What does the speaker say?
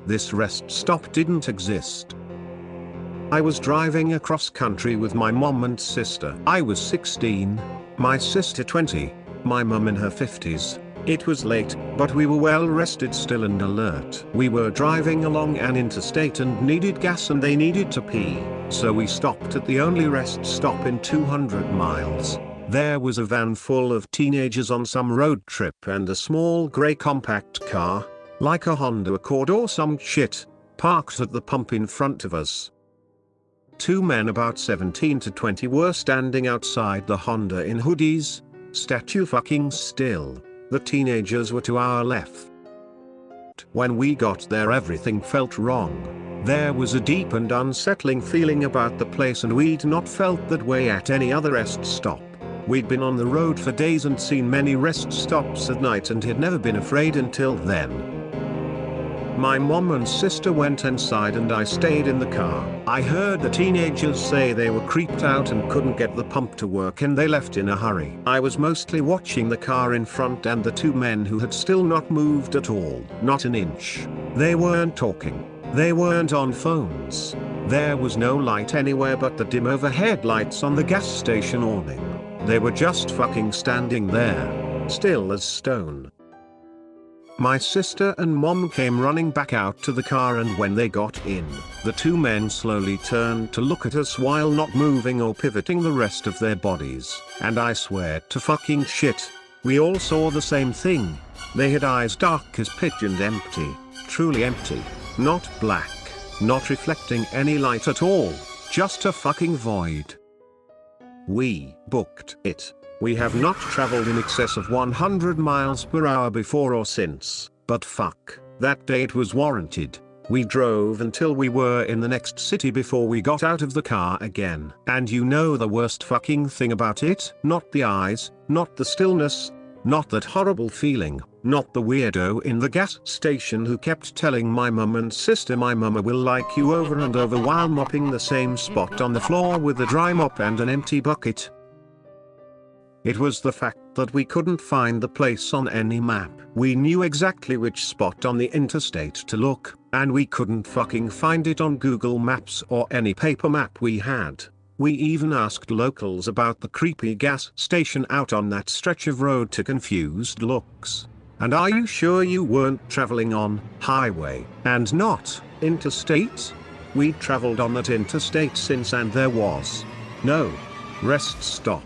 This rest stop didn't exist. I was driving across country with my mom and sister. I was 16, my sister 20, my mum in her 50s. It was late, but we were well rested still and alert. We were driving along an interstate and needed gas and they needed to pee, so we stopped at the only rest stop in 200 miles. There was a van full of teenagers on some road trip and a small grey compact car, like a Honda Accord or some shit, parked at the pump in front of us. Two men about 17 to 20 were standing outside the Honda in hoodies, statue fucking still. The teenagers were to our left. When we got there everything felt wrong. There was a deep and unsettling feeling about the place and we'd not felt that way at any other rest stop. We'd been on the road for days and seen many rest stops at night and had never been afraid until then. My mom and sister went inside and I stayed in the car. I heard the teenagers say they were creeped out and couldn't get the pump to work and they left in a hurry. I was mostly watching the car in front and the two men who had still not moved at all, not an inch. They weren't talking. They weren't on phones. There was no light anywhere but the dim overhead lights on the gas station awning. They were just fucking standing there, still as stone. My sister and mom came running back out to the car and when they got in, the two men slowly turned to look at us while not moving or pivoting the rest of their bodies. And I swear to fucking shit, we all saw the same thing. They had eyes dark as pitch and empty, truly empty, not black, not reflecting any light at all, just a fucking void. We booked it. We have not traveled in excess of 100 miles per hour before or since, but fuck, that day it was warranted. We drove until we were in the next city before we got out of the car again. And you know the worst fucking thing about it? Not the eyes, not the stillness, not that horrible feeling, not the weirdo in the gas station who kept telling my mum and sister my mama will like you over and over while mopping the same spot on the floor with a dry mop and an empty bucket. It was the fact that we couldn't find the place on any map. We knew exactly which spot on the interstate to look, and we couldn't fucking find it on Google Maps or any paper map we had. We even asked locals about the creepy gas station out on that stretch of road to confused looks. And are you sure you weren't traveling on highway and not interstate? We'd traveled on that interstate since and there was no rest stop.